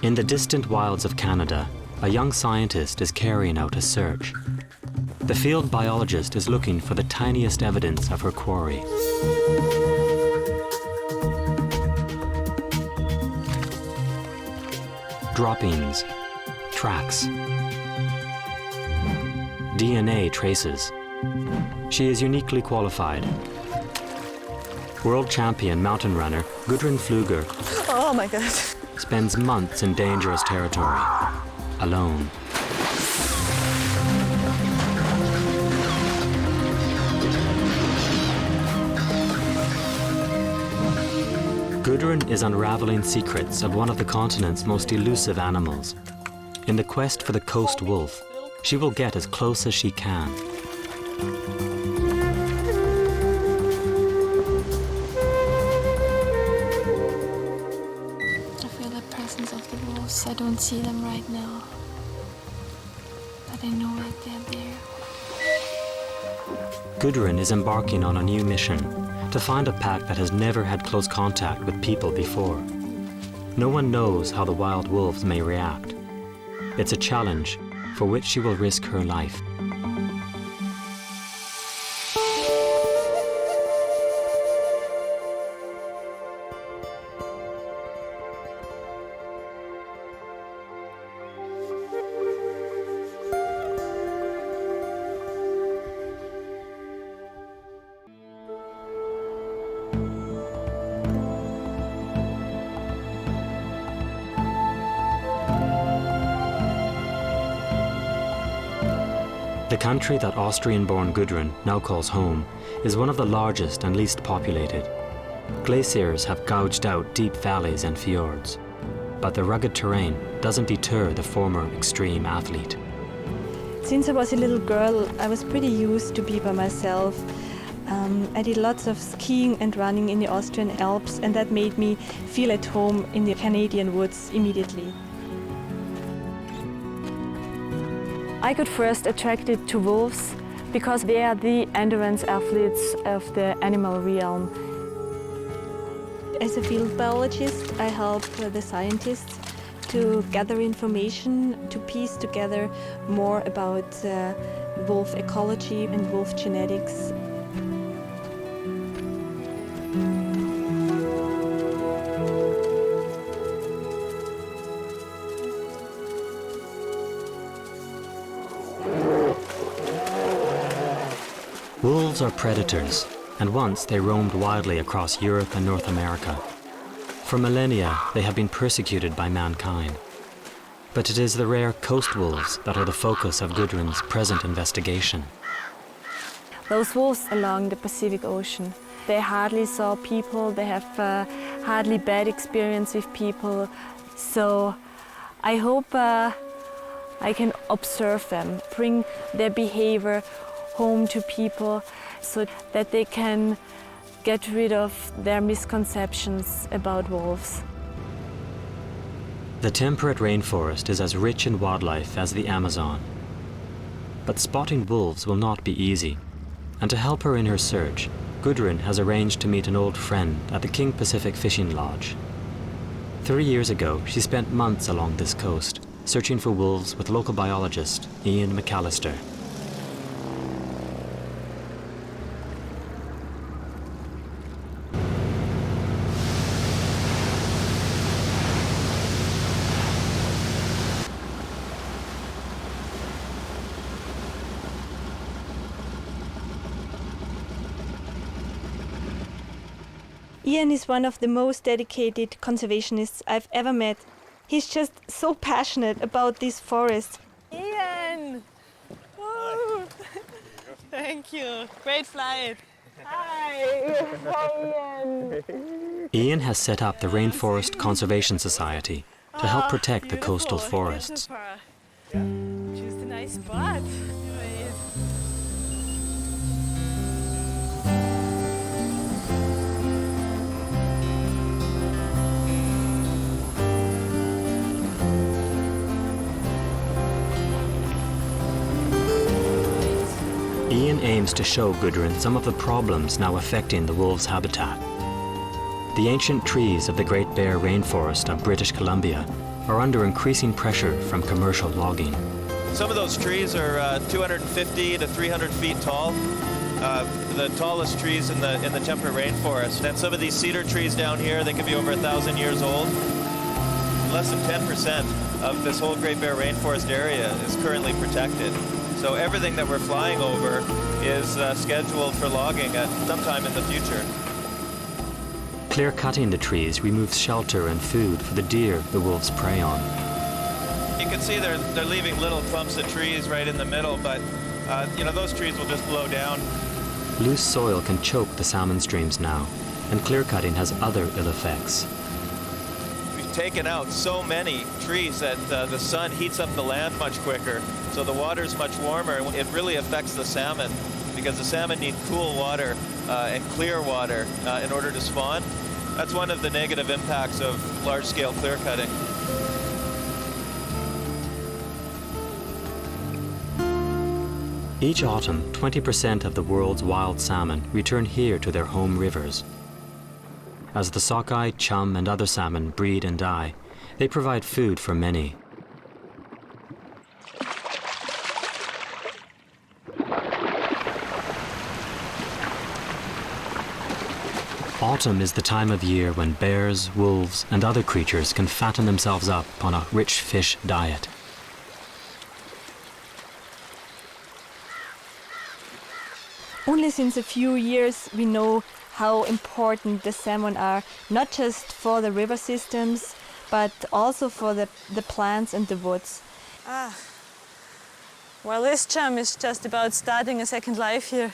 In the distant wilds of Canada, a young scientist is carrying out a search. The field biologist is looking for the tiniest evidence of her quarry. Droppings, tracks, DNA traces. She is uniquely qualified. World champion mountain runner Gudrun Pfluger Oh my God. spends months in dangerous territory, alone. Gudrun is unraveling secrets of one of the continent's most elusive animals. In the quest for the coast wolf, she will get as close as she can. I feel the presence of the wolves. I don't see them right now, but I know that they're there. Gudrun is embarking on a new mission to find a pack that has never had close contact with people before. No one knows how the wild wolves may react. It's a challenge for which she will risk her life. The country that Austrian-born Gudrun now calls home is one of the largest and least populated. Glaciers have gouged out deep valleys and fjords, but the rugged terrain doesn't deter the former extreme athlete. Since I was a little girl, I was pretty used to be by myself. I did lots of skiing and running in the Austrian Alps, and that made me feel at home in the Canadian woods immediately. I got first attracted to wolves because they are the endurance athletes of the animal realm. As a field biologist, I help the scientists to gather information, to piece together more about wolf ecology and wolf genetics. Wolves are predators, and once they roamed widely across Europe and North America. For millennia, they have been persecuted by mankind. But it is the rare coast wolves that are the focus of Gudrun's present investigation. Those wolves along the Pacific Ocean, they hardly saw people, they have hardly bad experience with people. So I hope I can observe them, bring their behavior home to people so that they can get rid of their misconceptions about wolves. The temperate rainforest is as rich in wildlife as the Amazon. But spotting wolves will not be easy. And to help her in her search, Gudrun has arranged to meet an old friend at the King Pacific Fishing Lodge. 3 years ago, she spent months along this coast, searching for wolves with local biologist Ian McAllister. Ian is one of the most dedicated conservationists I've ever met. He's just so passionate about these forests. Ian! Woo. Thank you. Great flight. Hi! Hi, Ian! Ian has set up the Rainforest Conservation Society to help protect the coastal forests. Choose a nice spot. Ian aims to show Gudrun some of the problems now affecting the wolves' habitat. The ancient trees of the Great Bear Rainforest of British Columbia are under increasing pressure from commercial logging. Some of those trees are 250 to 300 feet tall. The tallest trees in the temperate rainforest. And some of these cedar trees down here, they can be over 1,000 years old. Less than 10% of this whole Great Bear Rainforest area is currently protected. So everything that we're flying over is scheduled for logging at some time in the future. Clear-cutting the trees removes shelter and food for the deer the wolves prey on. You can see they're leaving little clumps of trees right in the middle, but those trees will just blow down. Loose soil can choke the salmon streams now, and clear-cutting has other ill effects. We've taken out so many trees that the sun heats up the land much quicker, so the water's much warmer. It really affects the salmon because the salmon need cool water and clear water in order to spawn. That's one of the negative impacts of large-scale clear-cutting. Each autumn, 20% of the world's wild salmon return here to their home rivers. As the sockeye, chum, and other salmon breed and die, they provide food for many. Autumn is the time of year when bears, wolves, and other creatures can fatten themselves up on a rich fish diet. Only since a few years we know how important the salmon are, not just for the river systems, but also for the plants and the woods. Well, this chum is just about starting a second life here.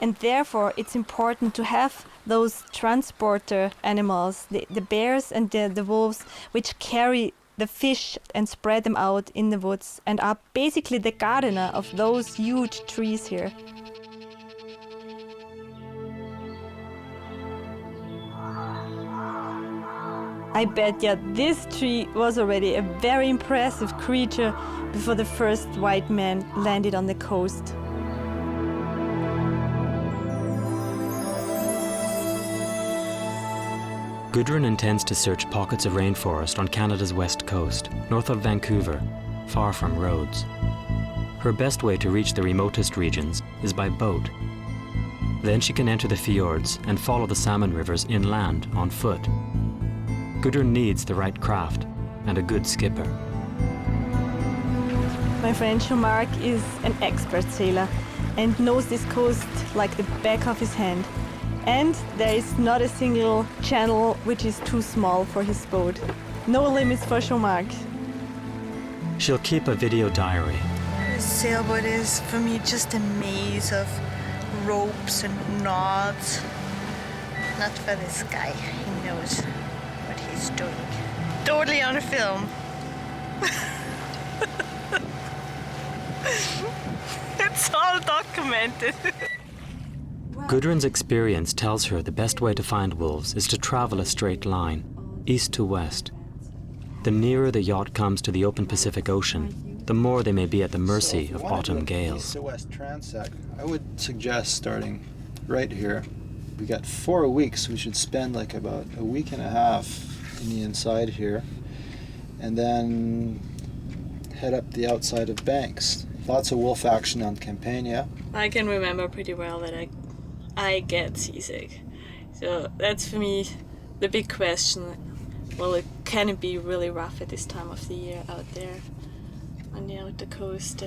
And therefore it's important to have those transporter animals, the bears and the wolves, which carry the fish and spread them out in the woods and are basically the gardener of those huge trees here. I bet this tree was already a very impressive creature before the first white man landed on the coast. Gudrun intends to search pockets of rainforest on Canada's west coast, north of Vancouver, far from roads. Her best way to reach the remotest regions is by boat. Then she can enter the fjords and follow the salmon rivers inland on foot. Gudrun needs the right craft and a good skipper. My friend Jean-Marc is an expert sailor and knows this coast like the back of his hand. And there is not a single channel which is too small for his boat. No limits for Jean-Marc. She'll keep a video diary. A sailboat is, for me, just a maze of ropes and knots. Not for this guy. He knows what he's doing. Totally on film. It's all documented. Gudrun's experience tells her the best way to find wolves is to travel a straight line, east to west. The nearer the yacht comes to the open Pacific Ocean, the more they may be at the mercy of autumn gales. East to west transect, I would suggest starting right here. We got 4 weeks. We should spend like about a week and a half in the inside here, and then head up the outside of Banks. Lots of wolf action on Campania. I can remember pretty well that I get seasick. So that's for me the big question. Well, can it be really rough at this time of the year out there on the outer coast?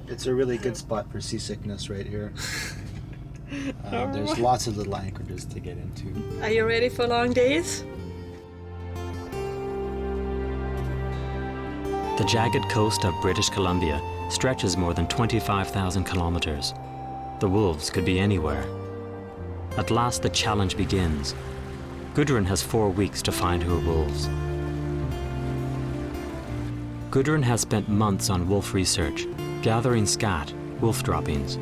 It's a really good spot for seasickness right here. There's lots of little anchorages to get into. Are you ready for long days? The jagged coast of British Columbia stretches more than 25,000 kilometers. The wolves could be anywhere. At last the challenge begins. Gudrun has 4 weeks to find her wolves. Gudrun has spent months on wolf research, gathering scat, wolf droppings.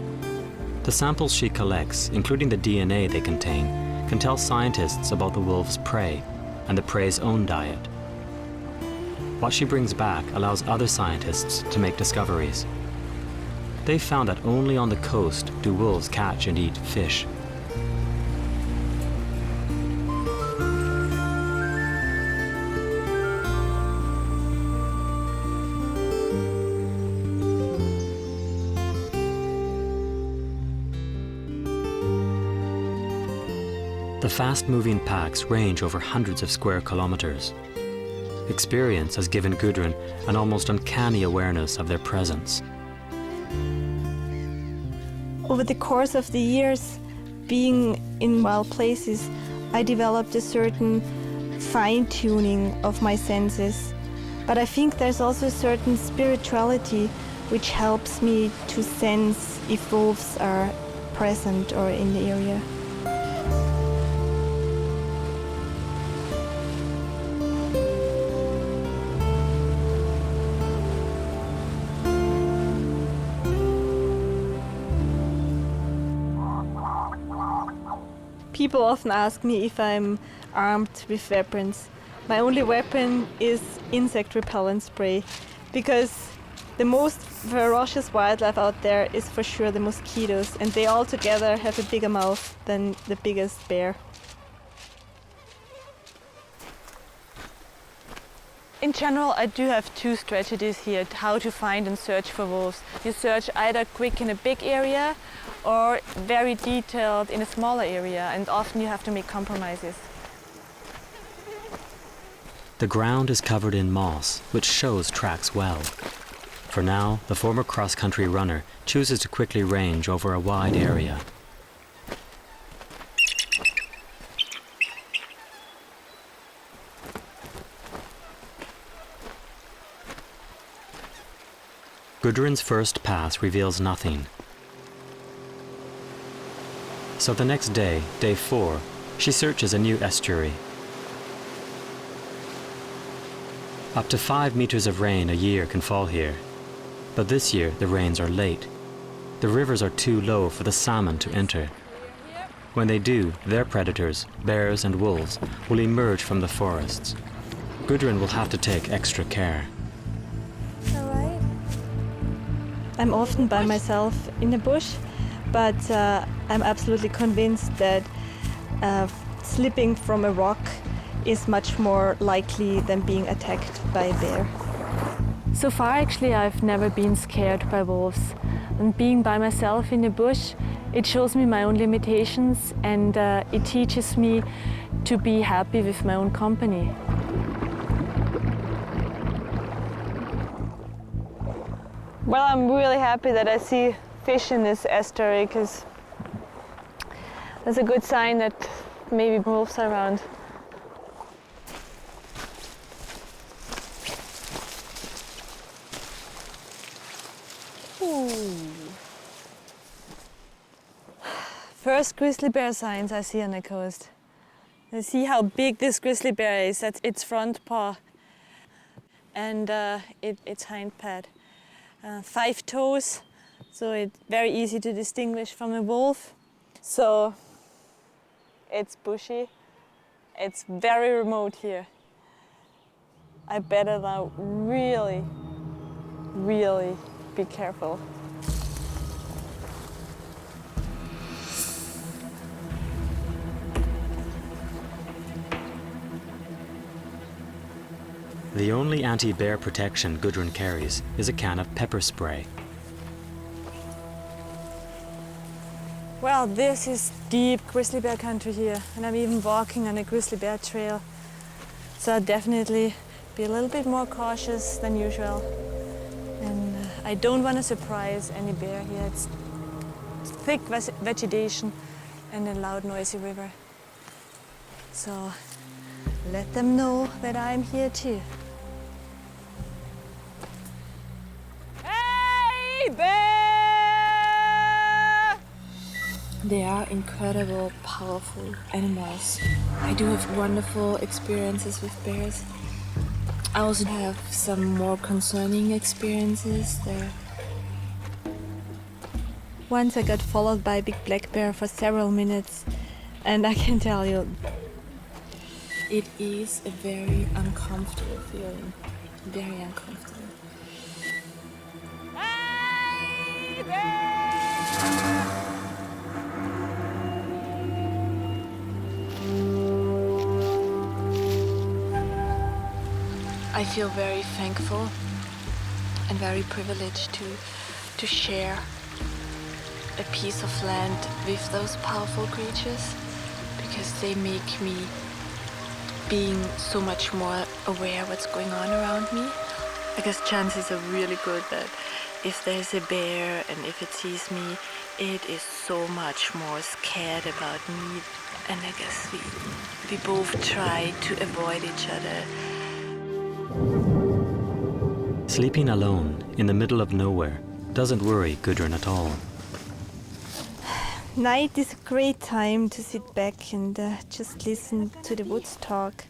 The samples she collects, including the DNA they contain, can tell scientists about the wolf's prey and the prey's own diet. What she brings back allows other scientists to make discoveries. They've found that only on the coast do wolves catch and eat fish. The fast-moving packs range over hundreds of square kilometers. Experience has given Gudrun an almost uncanny awareness of their presence. Over the course of the years, being in wild places, I developed a certain fine-tuning of my senses. But I think there's also a certain spirituality which helps me to sense if wolves are present or in the area. People often ask me if I'm armed with weapons. My only weapon is insect repellent spray, because the most ferocious wildlife out there is for sure the mosquitoes, and they all together have a bigger mouth than the biggest bear. In general, I do have two strategies here how to find and search for wolves. You search either quick in a big area or very detailed in a smaller area, and often you have to make compromises. The ground is covered in moss, which shows tracks well. For now, the former cross-country runner chooses to quickly range over a wide area. Gudrun's first pass reveals nothing. So the next day, day 4, she searches a new estuary. Up to 5 meters of rain a year can fall here. But this year the rains are late. The rivers are too low for the salmon to enter. When they do, their predators, bears and wolves, will emerge from the forests. Gudrun will have to take extra care. I'm often by myself in the bush, but I'm absolutely convinced that slipping from a rock is much more likely than being attacked by a bear. So far, actually, I've never been scared by wolves. And being by myself in the bush, it shows me my own limitations, and it teaches me to be happy with my own company. Well, I'm really happy that I see fish in this estuary, because that's a good sign that maybe wolves are around. First grizzly bear signs I see on the coast. I see how big this grizzly bear is. That's its front paw and its hind pad. 5 toes, so it's very easy to distinguish from a wolf. So it's bushy. It's very remote here. I better now really be careful. The only anti-bear protection Gudrun carries is a can of pepper spray. Well, this is deep grizzly bear country here, and I'm even walking on a grizzly bear trail. So I'll definitely be a little bit more cautious than usual. And I don't want to surprise any bear here. It's thick vegetation and a loud, noisy river. So let them know that I'm here too. Hey, bear! They are incredible, powerful animals. I do have wonderful experiences with bears. I also have some more concerning experiences there. Once I got followed by a big black bear for several minutes, and I can tell you, it is a very uncomfortable feeling. Very uncomfortable. Hey, bear! I feel very thankful and very privileged to share a piece of land with those powerful creatures, because they make me being so much more aware what's going on around me. I guess chances are really good that if there's a bear and if it sees me, it is so much more scared about me. And I guess we both try to avoid each other. Sleeping alone in the middle of nowhere doesn't worry Gudrun at all. Night is a great time to sit back and just listen to the woods talk.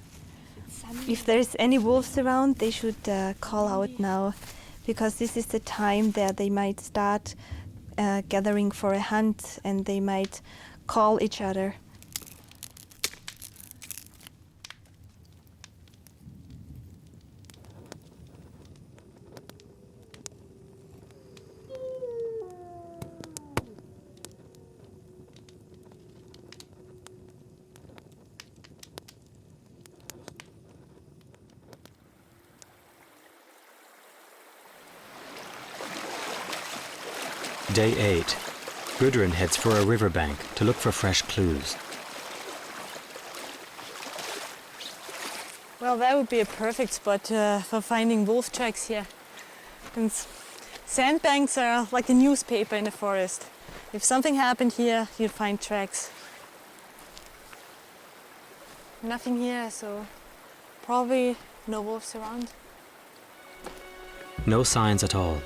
If there's any wolves around, they should call out now, because this is the time that they might start gathering for a hunt and they might call each other. Day 8. Gudrun heads for a riverbank to look for fresh clues. Well, that would be a perfect spot for finding wolf tracks here. And sandbanks are like the newspaper in the forest. If something happened here, you'd find tracks. Nothing here, so probably no wolves around. No signs at all.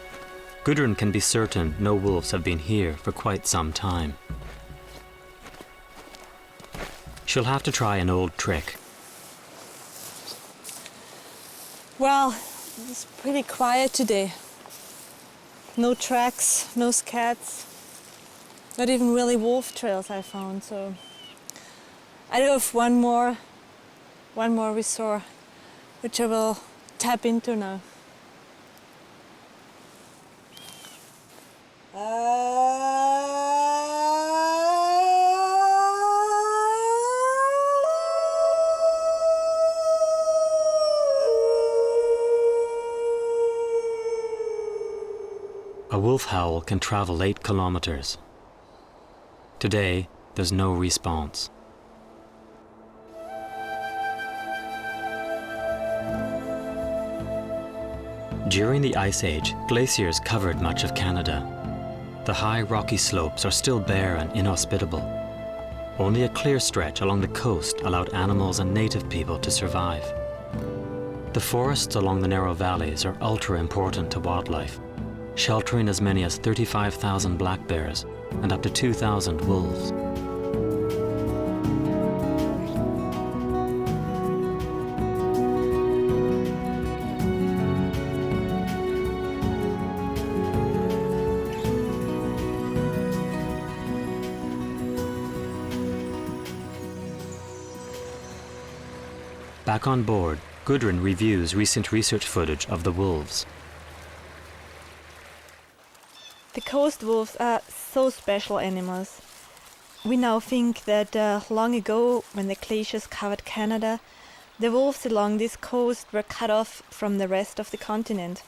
Gudrun can be certain no wolves have been here for quite some time. She'll have to try an old trick. Well, it's pretty quiet today. No tracks, no scats, not even really wolf trails I found, so I do have one more resort, which I will tap into now. A wolf howl can travel 8 kilometers. Today, there's no response. During the Ice Age, glaciers covered much of Canada. The high rocky slopes are still bare and inhospitable. Only a clear stretch along the coast allowed animals and native people to survive. The forests along the narrow valleys are ultra important to wildlife, sheltering as many as 35,000 black bears and up to 2,000 wolves. Back on board, Gudrun reviews recent research footage of the wolves. The coast wolves are so special animals. We now think that long ago, when the glaciers covered Canada, the wolves along this coast were cut off from the rest of the continent.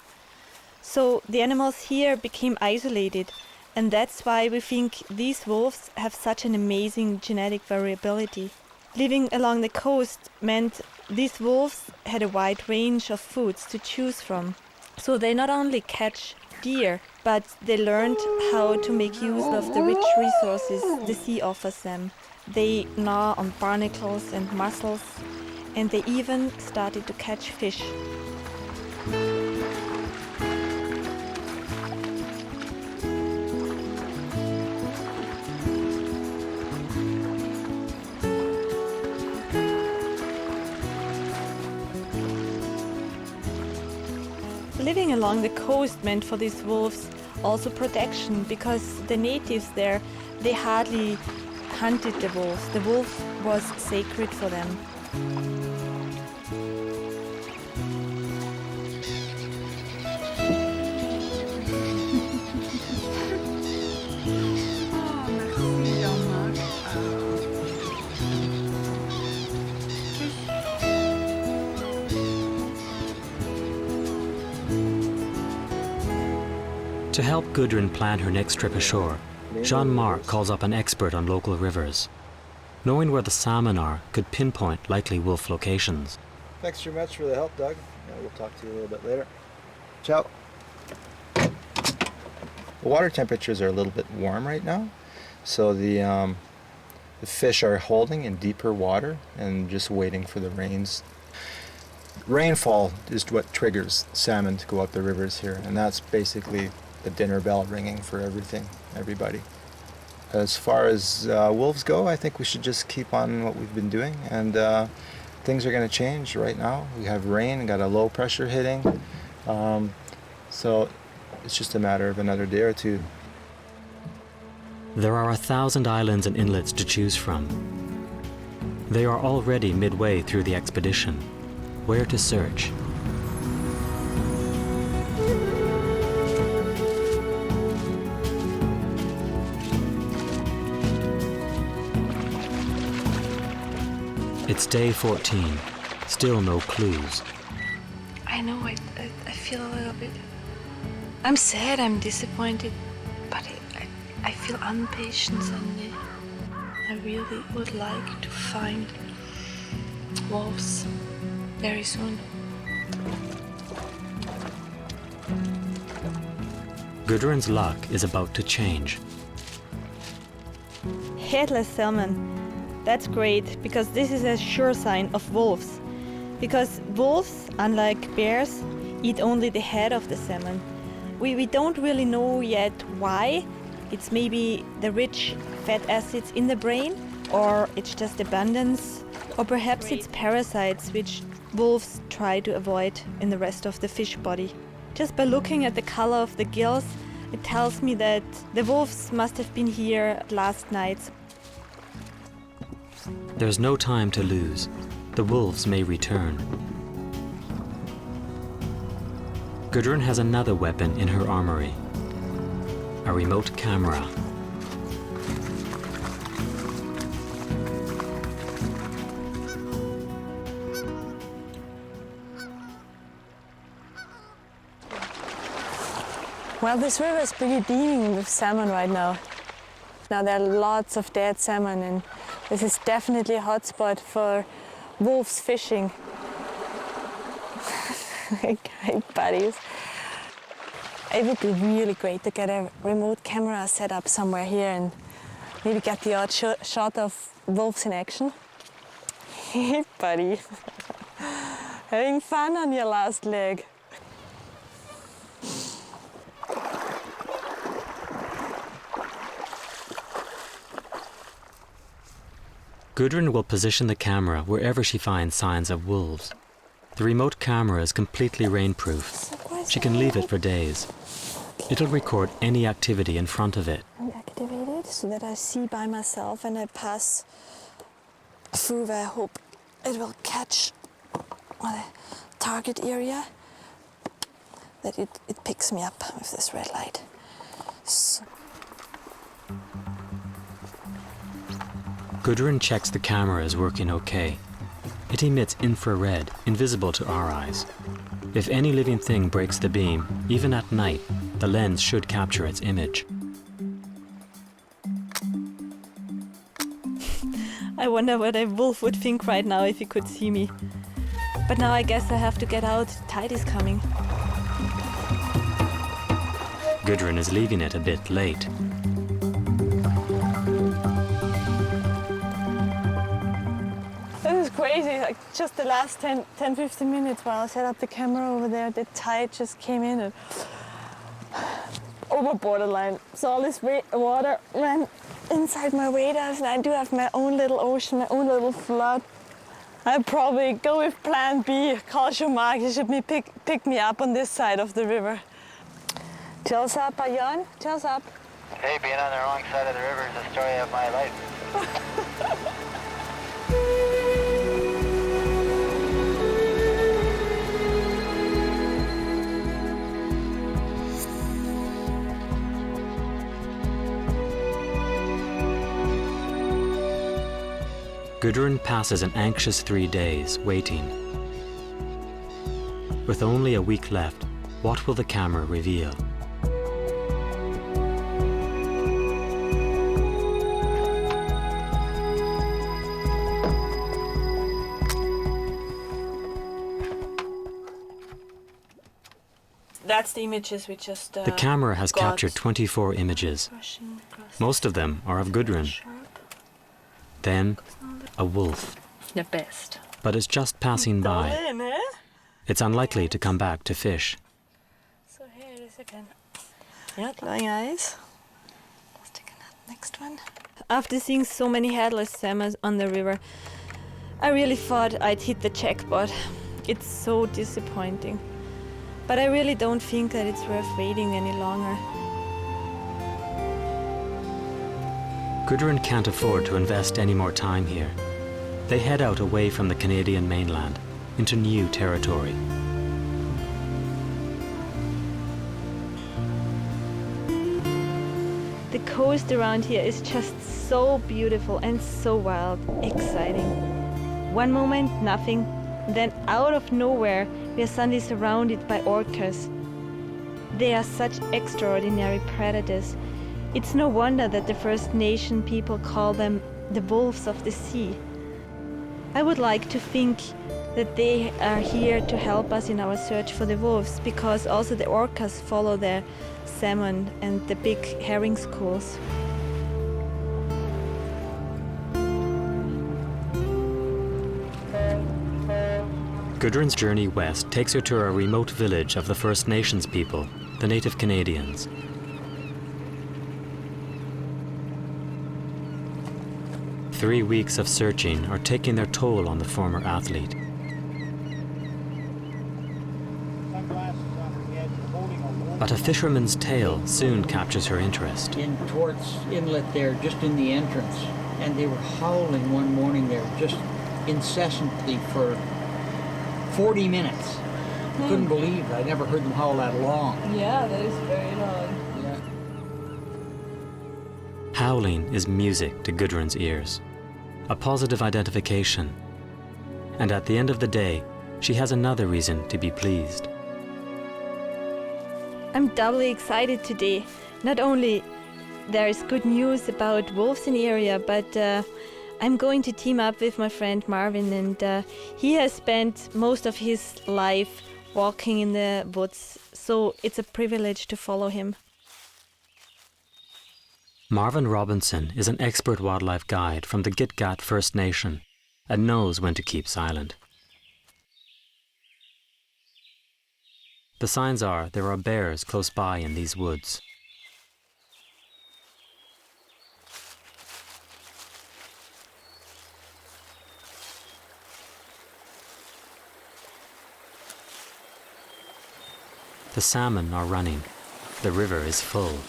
So the animals here became isolated, and that's why we think these wolves have such an amazing genetic variability. Living along the coast meant these wolves had a wide range of foods to choose from. So they not only catch deer, but they learned how to make use of the rich resources the sea offers them. They gnaw on barnacles and mussels, and they even started to catch fish. Living along the coast meant for these wolves also protection, because the natives there, they hardly hunted the wolves. The wolf was sacred for them. To help Gudrun plan her next trip ashore, Jean-Marc calls up an expert on local rivers. Knowing where the salmon are could pinpoint likely wolf locations. Thanks very much for the help, Doug. We'll talk to you a little bit later. Ciao. The water temperatures are a little bit warm right now, so the fish are holding in deeper water and just waiting for the rains. Rainfall is what triggers salmon to go up the rivers here, and that's basically the dinner bell ringing for everybody. As far as wolves go, I think we should just keep on what we've been doing, and things are going to change right now. We have rain, got a low pressure hitting, so it's just a matter of another day or two. There are 1,000 islands and inlets to choose from. They are already midway through the expedition. Where to search? It's day 14. Still no clues. I know, I feel a little bit... I'm sad, I'm disappointed, but I feel impatient suddenly. I really would like to find wolves very soon. Gudrun's luck is about to change. Headless salmon. That's great, because this is a sure sign of wolves. Because wolves, unlike bears, eat only the head of the salmon. We don't really know yet why. It's maybe the rich fat acids in the brain, or it's just abundance, or perhaps it's parasites which wolves try to avoid in the rest of the fish body. Just by looking at the color of the gills, it tells me that the wolves must have been here last night. There's no time to lose. The wolves may return. Gudrun has another weapon in her armory. A remote camera. Well, this river is pretty teeming with salmon right now. Now there are lots of dead salmon, and this is definitely a hotspot for wolves fishing. Great buddies. It would be really great to get a remote camera set up somewhere here and maybe get the odd shot of wolves in action. Hey, buddy. Having fun on your last leg. Gudrun will position the camera wherever she finds signs of wolves. The remote camera is completely rainproof. She can leave it for days. It'll record any activity in front of it. Activate it so that I see by myself and I pass through where I hope it will catch my target area, that it picks me up with this red light. So. Gudrun checks the camera is working okay. It emits infrared, invisible to our eyes. If any living thing breaks the beam, even at night, the lens should capture its image. I wonder what a wolf would think right now if he could see me. But now I guess I have to get out. Tide is coming. Gudrun is leaving it a bit late. This is crazy, like just the last 10-15 minutes while I set up the camera over there, the tide just came in and over borderline. So all this water ran inside my waders, and I do have my own little ocean, my own little flood. I'd probably go with plan B, call Schumacher, should pick me up on this side of the river. Chills up, Jan, chills up. Hey, being on the wrong side of the river is the story of my life. Gudrun passes an anxious 3 days waiting. With only a week left, what will the camera reveal? That's the images we just The camera has captured 24 images. Most of them are of Gudrun. Then, a wolf. The best. But it's just passing by. It's unlikely to come back to fish. So here it is again. Yeah, glowing eyes. Let's take a next one. After seeing so many headless salmon on the river, I really thought I'd hit the jackpot. It's so disappointing. But I really don't think that it's worth waiting any longer. Gudrun can't afford to invest any more time here. They head out away from the Canadian mainland, into new territory. The coast around here is just so beautiful and so wild, exciting. One moment, nothing, then out of nowhere, we are suddenly surrounded by orcas. They are such extraordinary predators. It's no wonder that the First Nation people call them the wolves of the sea. I would like to think that they are here to help us in our search for the wolves, because also the orcas follow their salmon and the big herring schools. Gudrun's journey west takes her to a remote village of the First Nations people, the Native Canadians. Three weeks of searching are taking their toll on the former athlete. But a fisherman's tale soon captures her interest. In towards inlet there, just in the entrance, and they were howling one morning there, just incessantly for 40 minutes. I couldn't believe it. I never heard them howl that long. Yeah, that is very long. Yeah. Howling is music to Gudrun's ears, a positive identification. And at the end of the day, she has another reason to be pleased. I'm doubly excited today. Not only there is good news about wolves in the area, but I'm going to team up with my friend Marvin, and he has spent most of his life walking in the woods, so it's a privilege to follow him. Marvin Robinson is an expert wildlife guide from the Gitgat First Nation and knows when to keep silent. The signs are there are bears close by in these woods. The salmon are running. The river is full.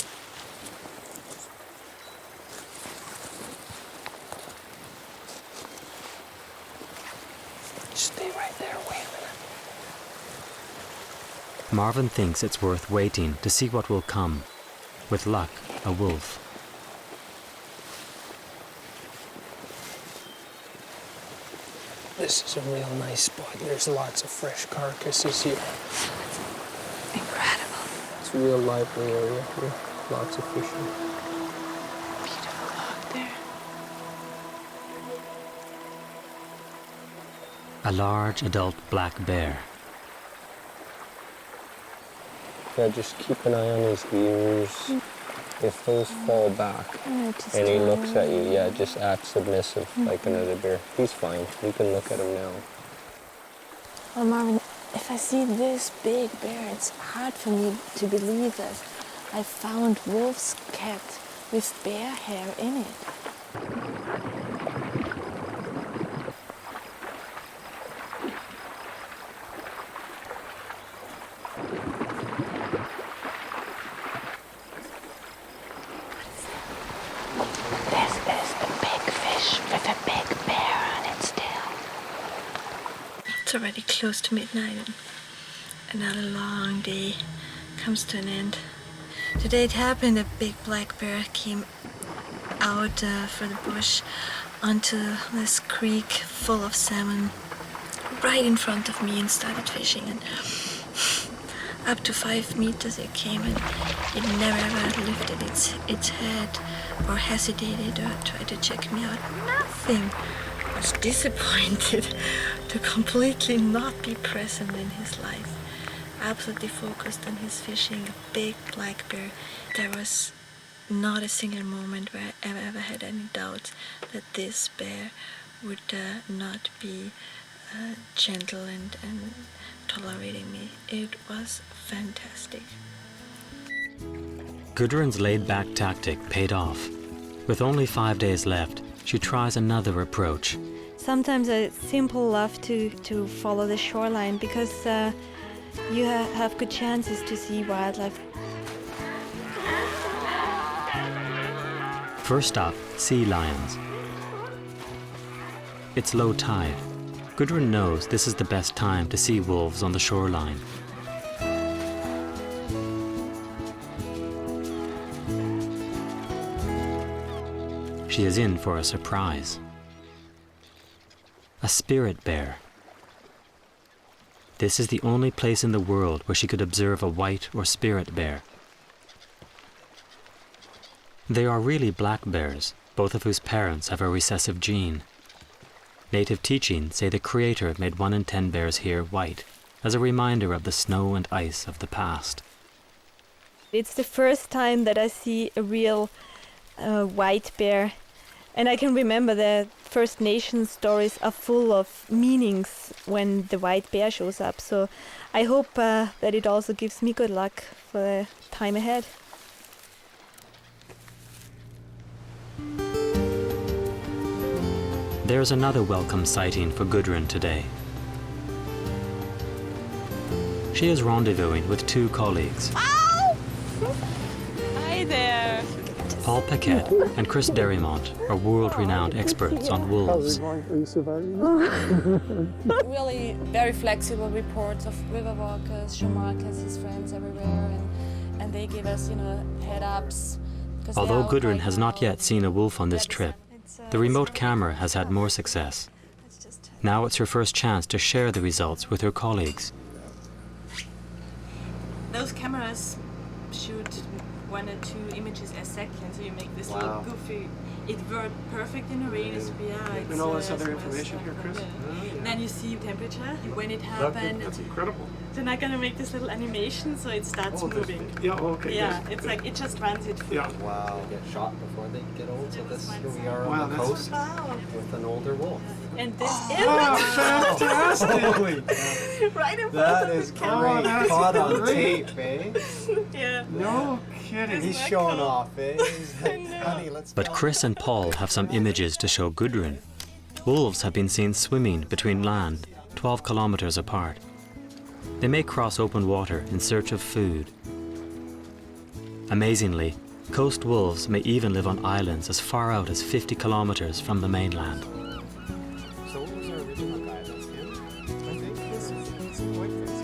Stay right there, wait a minute. Marvin thinks it's worth waiting to see what will come. With luck, a wolf. This is a real nice spot. There's lots of fresh carcasses here. Incredible. It's a real lively area here. Lots of fishing. Beautiful log there. A large adult black bear. Yeah, just keep an eye on his ears. If those fall back and he looks at you, yeah, just act submissive like another bear. He's fine. You can look at him now. Well, Marvin, if I see this big bear, it's hard for me to believe that I found wolf's cat with bear hair in it. It's already close to midnight and another long day comes to an end. Today it happened, a big black bear came out from the bush onto this creek full of salmon right in front of me and started fishing, and up to 5 meters it came, and it never ever lifted its head or hesitated or tried to check me out. Nothing. I was disappointed to completely not be present in his life. absolutely focused on his fishing, a big black bear. There was not a single moment where I ever had any doubts that this bear would not be gentle and tolerating me. It was fantastic. Gudrun's laid-back tactic paid off. With only 5 days left, she tries another approach. Sometimes I simply love to follow the shoreline because you have good chances to see wildlife. First up, sea lions. It's low tide. Gudrun knows this is the best time to see wolves on the shoreline. She is in for a surprise. A spirit bear. This is the only place in the world where she could observe a white or spirit bear. They are really black bears, both of whose parents have a recessive gene. Native teachings say the Creator made 1 in 10 bears here white, as a reminder of the snow and ice of the past. It's the first time that I see a real white bear. And I can remember the First Nations stories are full of meanings when the white bear shows up. So I hope that it also gives me good luck for the time ahead. There's another welcome sighting for Gudrun today. She is rendezvousing with 2 colleagues. Hi there! Paul Paquette and Chris Derrimont are world-renowned experts on wolves. Really very flexible reports of river walkers, show Marcus, his friends everywhere, and they give us, head-ups. Although Gudrun has not yet seen a wolf on this trip, the remote camera has had more success. Now it's her first chance to share the results with her colleagues. Those cameras shoot 1 or 2 images a second, so you make this little goofy. It worked perfect in the rain. And all this other information here, Chris? Then you see temperature when it happened. That's incredible. Then I'm gonna make this little animation so it starts moving. Yeah, it's like it just runs it. Yeah. Wow. Get shot before they get old. So this, here we are on the coast with an older wolf. And this fantastic! Right in front That of is the great. camera. Caught on tape, eh? Yeah. No kidding. He's showing off, eh? He's like, honey, let's But Chris and Paul have some images to show Gudrun. Wolves have been seen swimming between land, 12 kilometers apart. They may cross open water in search of food. Amazingly, coast wolves may even live on islands as far out as 50 kilometers from the mainland. So what was our original guy? That's him? I think this is whiteface.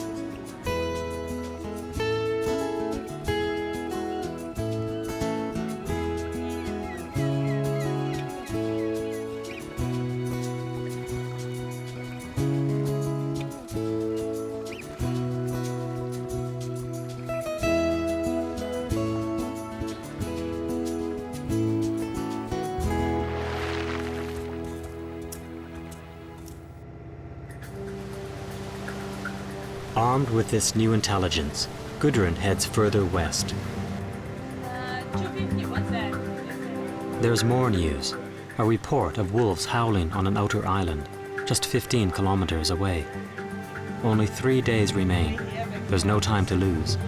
Armed with this new intelligence, Gudrun heads further west. 250, what's that? There's more news. A report of wolves howling on an outer island, just 15 kilometers away. Only 3 days remain. There's no time to lose.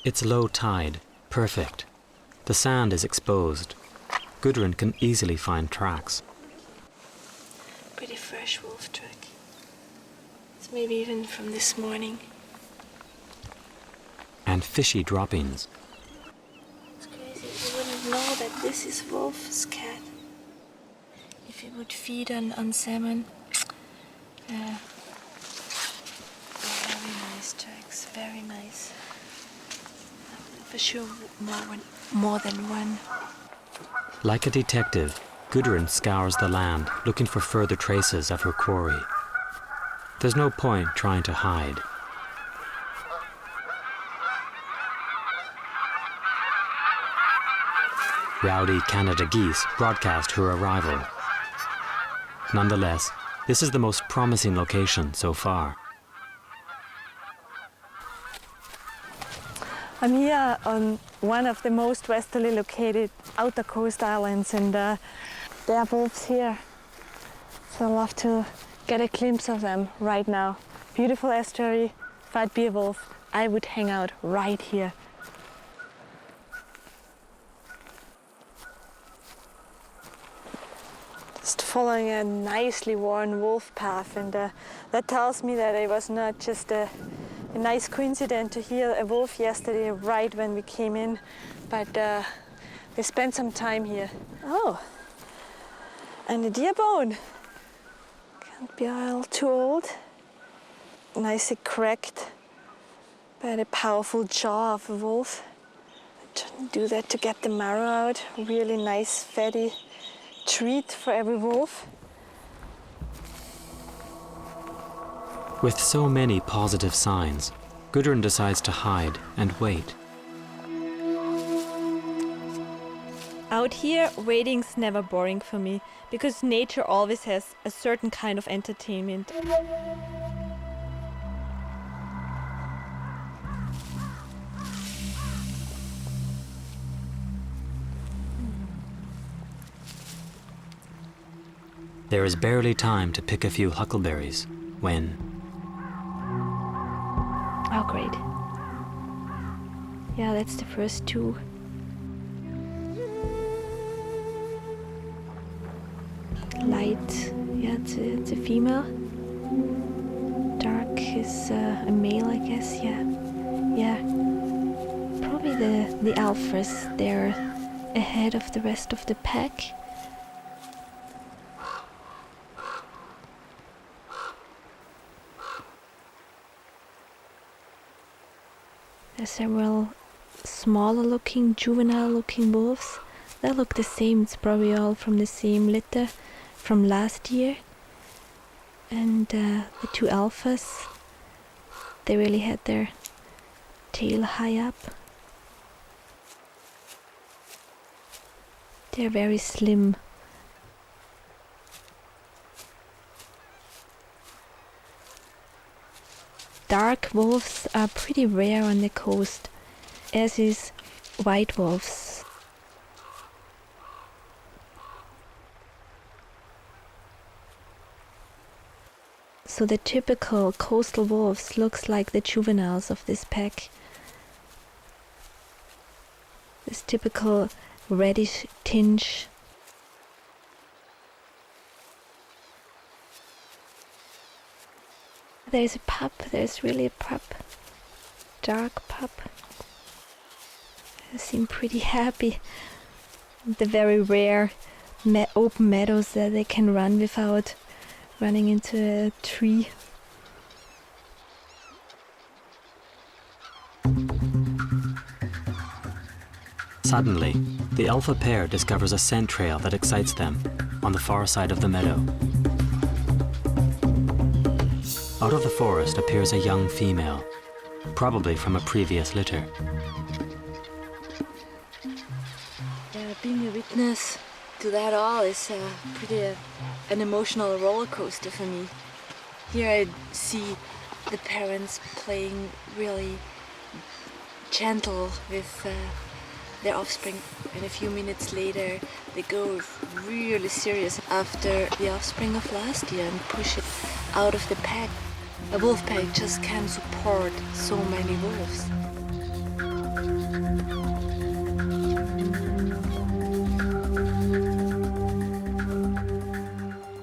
It's low tide, perfect. The sand is exposed. Gudrun can easily find tracks. Pretty fresh wolf track. It's maybe even from this morning. And fishy droppings. It's crazy. You wouldn't know that this is wolf's cat. If it would feed on salmon. Very nice tracks, very nice. for sure more than one. Like a detective, Gudrun scours the land, looking for further traces of her quarry. There's no point trying to hide. Rowdy Canada geese broadcast her arrival. Nonetheless, this is the most promising location so far. I'm here on one of the most westerly located outer coast islands, and there are wolves here. So I'd love to get a glimpse of them right now. Beautiful estuary, if I'd be a wolf, I would hang out right here. Just following a nicely worn wolf path, and that tells me that it was not just a nice coincidence to hear a wolf yesterday right when we came in, but they spent some time here. Oh, and a deer bone. Can't be all too old. Nicely cracked by the powerful jaw of a wolf. Do that to get the marrow out. Really nice fatty treat for every wolf. With so many positive signs, Gudrun decides to hide and wait. Out here, waiting's never boring for me, because nature always has a certain kind of entertainment. There is barely time to pick a few huckleberries when... Oh, great. Yeah, that's the first two. Light, yeah, it's a female. Dark is a male, I guess, yeah. Yeah. Probably the alphas, they're ahead of the rest of the pack. There's several smaller looking, juvenile looking wolves. They look the same, it's probably all from the same litter from last year. And the two alphas, they really had their tail high up. They're very slim. Dark wolves are pretty rare on the coast, as is white wolves. So the typical coastal wolves looks like the juveniles of this pack. This typical reddish tinge. There's a pup, there's really a pup. Dark pup. They seem pretty happy. The very rare open meadows that they can run without running into a tree. Suddenly, the alpha pair discovers a scent trail that excites them on the far side of the meadow. Out of the forest appears a young female, probably from a previous litter. Being a witness to that all is pretty an emotional roller coaster for me. Here I see the parents playing really gentle with their offspring, and a few minutes later they go really serious after the offspring of last year and push it out of the pack. A wolf pack just can't support so many wolves.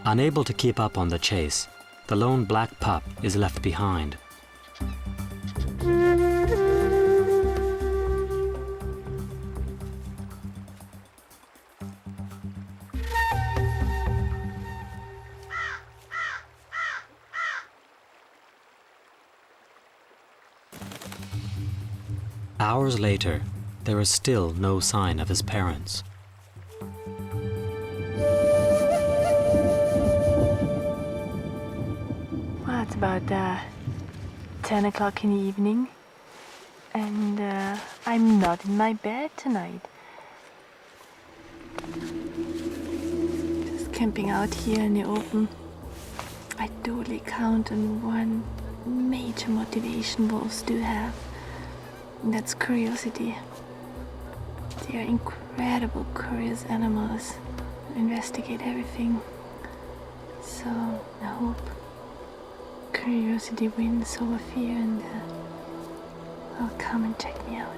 Unable to keep up on the chase, the lone black pup is left behind. Hours later, there is still no sign of his parents. Well, it's about 10 o'clock in the evening, and I'm not in my bed tonight. Just camping out here in the open. I totally count on one major motivation wolves do have, and that's curiosity. They are incredible, curious animals who investigate everything. So I hope curiosity wins over fear and will come and check me out.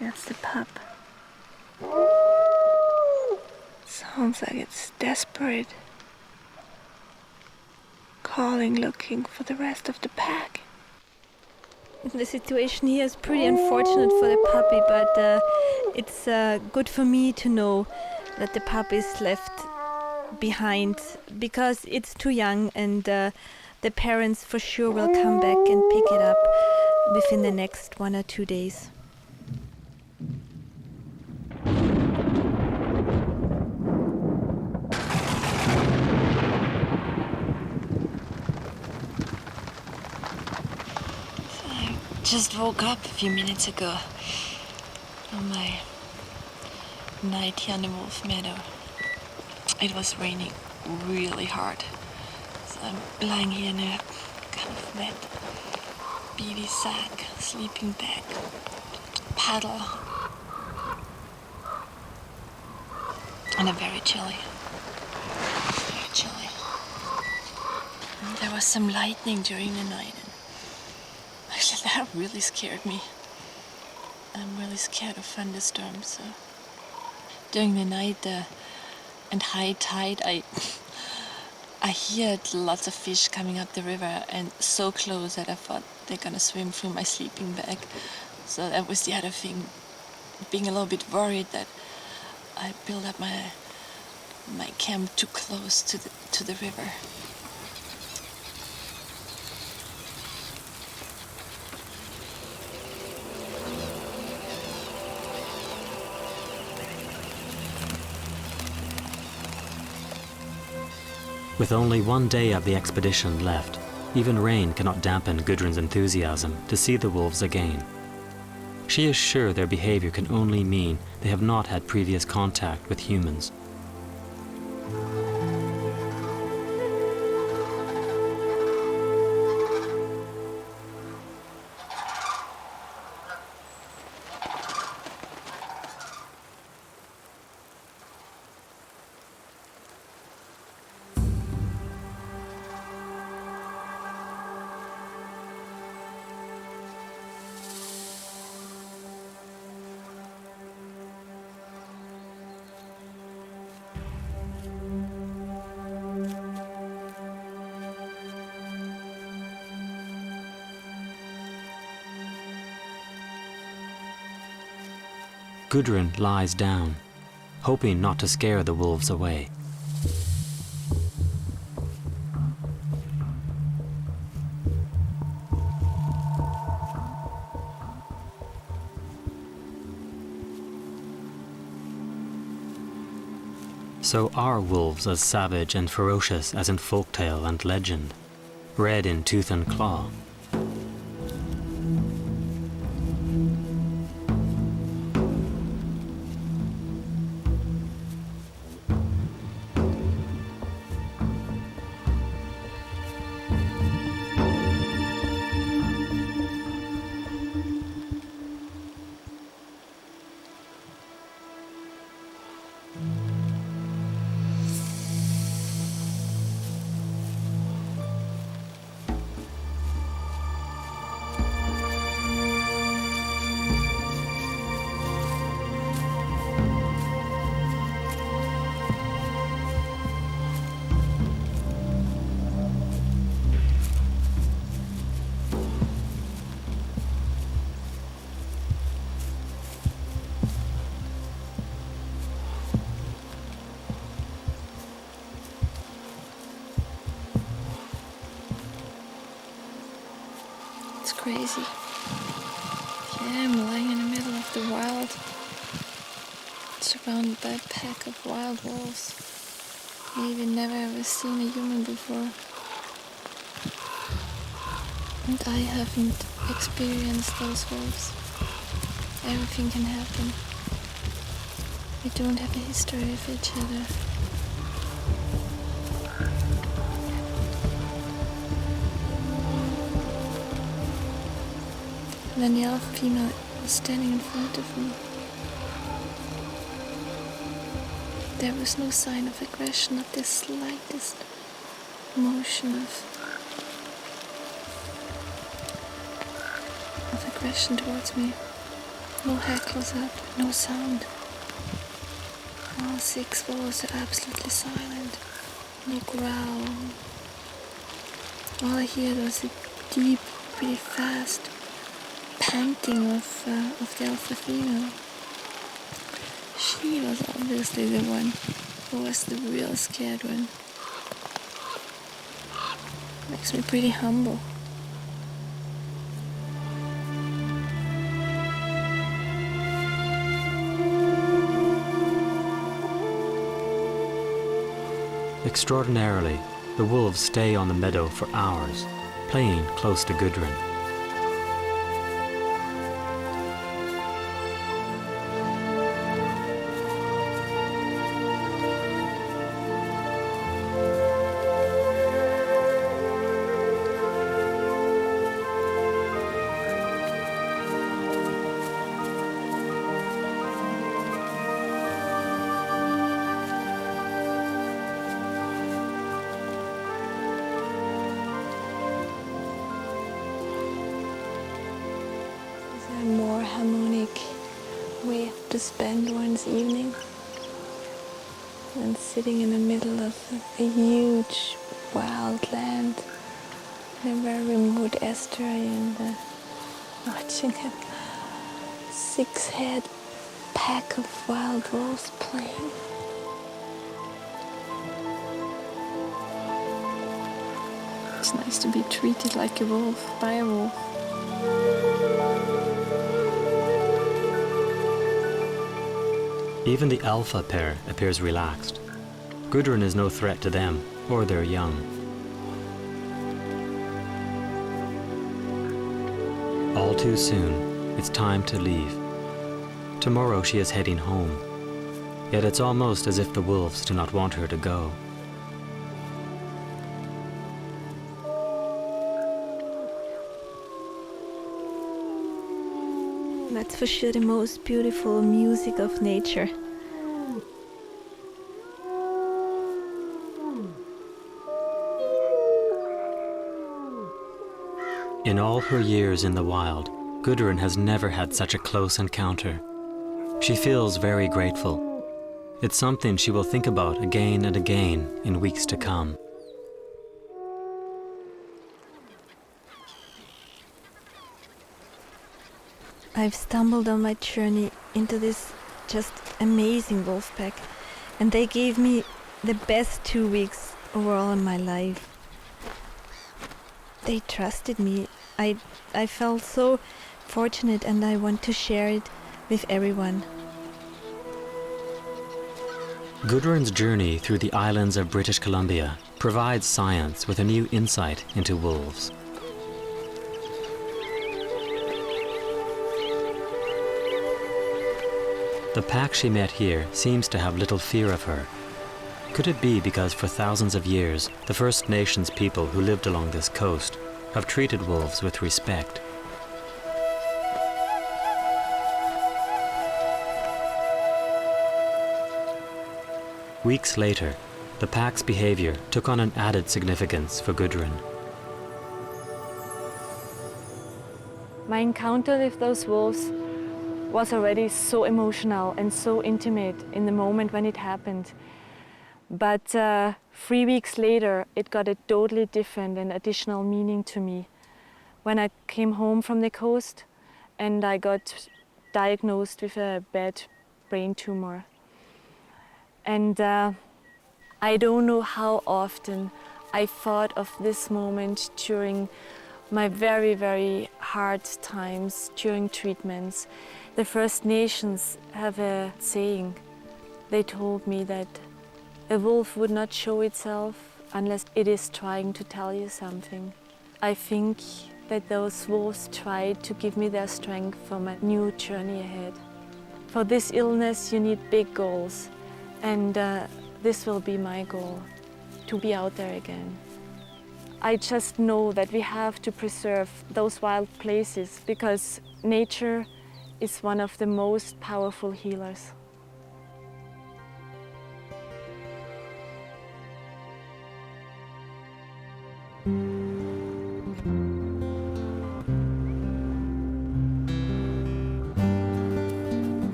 That's the pup. Sounds like it's desperate. Calling, looking for the rest of the pack. The situation here is pretty unfortunate for the puppy, but it's good for me to know that the pup is left behind because it's too young, and the parents for sure will come back and pick it up within the next 1 or 2 days. Just woke up a few minutes ago on my night here on the Wolf Meadow. It was raining really hard, so I'm lying here in a kind of wet, beady sack, sleeping bag, paddle, and I'm very chilly. Very chilly. And there was some lightning during the night. Actually, that really scared me. I'm really scared of thunderstorms. So during the night and high tide, I heard lots of fish coming up the river, and so close that I thought they're gonna swim through my sleeping bag. So that was the other thing, being a little bit worried that I built up my camp too close to the river. With only 1 day of the expedition left, even rain cannot dampen Gudrun's enthusiasm to see the wolves again. She is sure their behavior can only mean they have not had previous contact with humans. Gudrun lies down, hoping not to scare the wolves away. So are wolves as savage and ferocious as in folktale and legend, red in tooth and claw? crazy. Yeah, I'm lying in the middle of the wild, surrounded by a pack of wild wolves. Maybe never ever seen a human before. And I haven't experienced those wolves. Everything can happen. We don't have a history with each other. And then the alpha female was standing in front of me. There was no sign of aggression, not the slightest motion of aggression towards me. No hair close up, no sound. All 6 wolves are absolutely silent. No growl. All I hear was a deep, pretty fast panting of the alpha female. She was obviously the one who was the real scared one. Makes me pretty humble. Extraordinarily, the wolves stay on the meadow for hours, playing close to Gudrun. More harmonic way to spend one's evening than sitting in the middle of a huge wild land in a very remote estuary and watching a 6-head pack of wild wolves playing. It's nice to be treated like a wolf by a wolf. Even the alpha pair appears relaxed. Gudrun is no threat to them or their young. All too soon, it's time to leave. Tomorrow she is heading home. Yet it's almost as if the wolves do not want her to go. That's for sure the most beautiful music of nature. In all her years in the wild, Gudrun has never had such a close encounter. She feels very grateful. It's something she will think about again and again in weeks to come. I've stumbled on my journey into this just amazing wolf pack, and they gave me the best 2 weeks overall in my life. They trusted me. I felt so fortunate, and I want to share it with everyone. Gudrun's journey through the islands of British Columbia provides science with a new insight into wolves. The pack she met here seems to have little fear of her. Could it be because for thousands of years, the First Nations people who lived along this coast have treated wolves with respect? Weeks later, the pack's behavior took on an added significance for Gudrun. My encounter with those wolves was already so emotional and so intimate in the moment when it happened. But 3 weeks later, it got a totally different and additional meaning to me. When I came home from the coast and I got diagnosed with a bad brain tumor. And I don't know how often I thought of this moment during my very, very hard times during treatments. The First Nations have a saying. They told me that a wolf would not show itself unless it is trying to tell you something. I think that those wolves tried to give me their strength for my new journey ahead. For this illness, you need big goals, and this will be my goal, to be out there again. I just know that we have to preserve those wild places because nature is one of the most powerful healers.